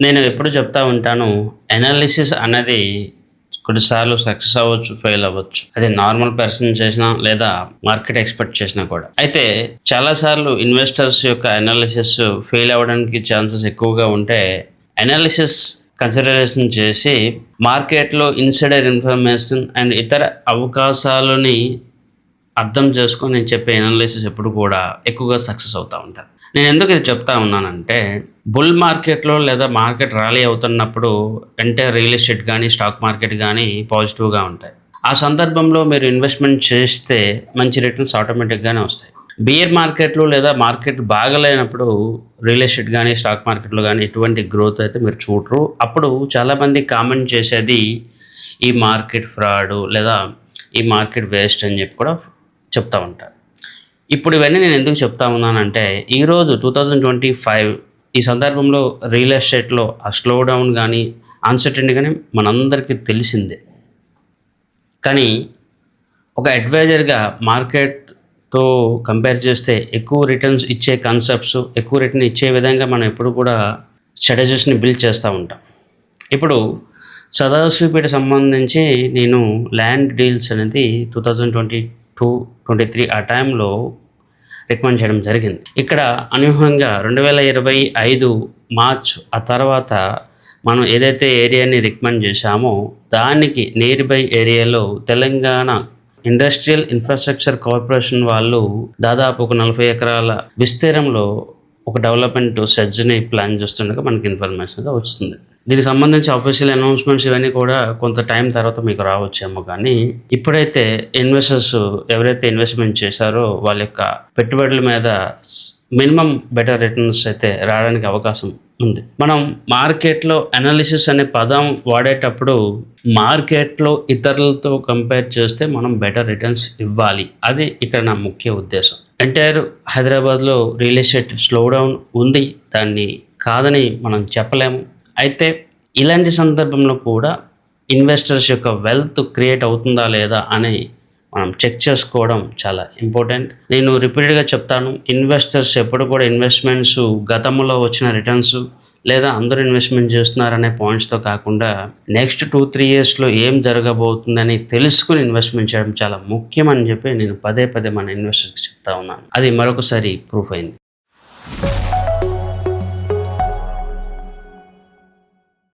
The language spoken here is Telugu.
నేను ఎప్పుడు చెప్తా ఉంటాను, అనాలిసిస్ అనేది కొన్నిసార్లు సక్సెస్ అవ్వచ్చు, ఫెయిల్ అవ్వచ్చు. అది నార్మల్ పర్సన్ చేసినా లేదా మార్కెట్ ఎక్స్‌పర్ట్ చేసినా కూడా. అయితే చాలా సార్లు ఇన్వెస్టర్స్ యొక్క అనాలిసిస్ ఫెయిల్ అవ్వడానికి ఛాన్సెస్ ఎక్కువగా ఉంటే, అనాలిసిస్ కన్సిడరేషన్ చేసి మార్కెట్‌లో ఇన్సైడర్ ఇన్ఫర్మేషన్ అండ్ ఇతర అవకాశాలని అర్థం చేసుకొని నేను చెప్పే అనాలిసిస్ ఎప్పుడు కూడా ఎక్కువగా సక్సెస్ అవుతా ఉంటది. నేను ఎందుకు ఇది చెప్తా ఉన్నానంటే, బుల్ మార్కెట్‌లో లేదా మార్కెట్ ర్యాలీ అవుతున్నప్పుడు అంటే రియల్ ఎస్టేట్ గానీ, స్టాక్ మార్కెట్ గానీ పాజిటివ్‌గా ఉంటాయి. ఆ సందర్భంలో మీరు ఇన్వెస్ట్‌మెంట్ చేస్తే మంచి రిటర్న్స్ ఆటోమేటిక్‌గానే వస్తాయి. బియర్ మార్కెట్‌లో లేదా మార్కెట్ బాగాలేనప్పుడు రియల్ ఎస్టేట్ గానీ, స్టాక్ మార్కెట్‌లో గానీ ఎటువంటి గ్రోత్ అయితే మీరు చూడరు. అప్పుడు చాలామంది కామెంట్ చేసేది ఈ మార్కెట్ ఫ్రాడు లేదా ఈ మార్కెట్ వేస్ట్ అని చెప్పి కూడా చెప్తా ఉంటారు. ఇప్పుడు ఇవన్నీ నేను ఎందుకు చెప్తా ఉన్నానంటే, ఈరోజు 2025 ఈ సందర్భంలో రియల్ ఎస్టేట్‌లో ఆ స్లో డౌన్ గానీ, అన్సర్టెనిటీ గానీ మనందరికీ తెలిసిందే. కానీ ఒక అడ్వైజర్‌గా మార్కెట్‌తో కంపేర్ చేస్తే ఎక్కువ రిటర్న్స్ ఇచ్చే కాన్సెప్ట్స్, ఎక్కువ రిటర్న్ ఇచ్చే విధంగా మనం ఎప్పుడు కూడా స్ట్రాటజీస్‌ని బిల్డ్ చేస్తా ఉంటాం. ఇప్పుడు సదాశివపేట సంబంధించి నేను ల్యాండ్ డీల్స్ అనేది 2022, 23 ఆ టైంలో రికమెండ్ చేయడం జరిగింది. ఇక్కడ అనూహ్యంగా 2025 మార్చ్ ఆ తర్వాత మనం ఏదైతే ఏరియాని రికమెండ్ చేశామో దానికి నియర్ బై ఏరియాలో తెలంగాణ ఇండస్ట్రియల్ ఇన్ఫ్రాస్ట్రక్చర్ కార్పొరేషన్ వాళ్ళు దాదాపు ఒక 40 ఎకరాల విస్తీర్ణంలో ఒక డెవలప్మెంట్ సెజ్‌ని ప్లాన్ చేస్తుండగా మనకి ఇన్ఫర్మేషన్ వస్తుంది. దీనికి సంబంధించి ఆఫీషియల్ అనౌన్స్‌మెంట్స్ ఇవన్నీ కూడా కొంత టైం తర్వాత మీకు రావచ్చేమో కానీ, ఇప్పుడైతే ఇన్వెస్టర్స్ ఎవరైతే ఇన్వెస్ట్‌మెంట్ చేశారో వాళ్ళ యొక్క పెట్టుబడుల మీద మినిమమ్ బెటర్ రిటర్న్స్ అయితే రావడానికి అవకాశం ఉంది. మనం మార్కెట్‌లో అనాలిసిస్ అనే పదం వాడేటప్పుడు మార్కెట్‌లో ఇతరులతో కంపేర్ చేస్తే మనం బెటర్ రిటర్న్స్ ఇవ్వాలి. అది ఇక్కడ నా ముఖ్య ఉద్దేశం. ఎంటైర్ హైదరాబాద్‌లో రియల్ ఎస్టేట్ స్లో డౌన్ ఉంది. దాన్ని కాదని మనం చెప్పలేము. అయితే ఇలాంటి సందర్భంలో కూడా ఇన్వెస్టర్స్ యొక్క వెల్త్ క్రియేట్ అవుతుందా లేదా అని మనం చెక్ చేసుకోవడం చాలా ఇంపార్టెంట్. నేను రిపీటెడ్‌గా చెప్తాను. ఇన్వెస్టర్స్ ఎప్పుడు కూడా ఇన్వెస్ట్‌మెంట్స్ గతంలో వచ్చిన రిటర్న్స్ లేదా అందరూ ఇన్వెస్ట్‌మెంట్ చేస్తున్నారనే పాయింట్స్‌తో కాకుండా నెక్స్ట్ 2, 3 ఇయర్స్‌లో ఏం జరగబోతుందని తెలుసుకొని ఇన్వెస్ట్‌మెంట్ చేయడం చాలా ముఖ్యం అని చెప్పి నేను పదే పదే మన ఇన్వెస్టర్స్‌కి చెప్తా ఉన్నాను. అది మరొకసారి ప్రూఫ్ అయింది.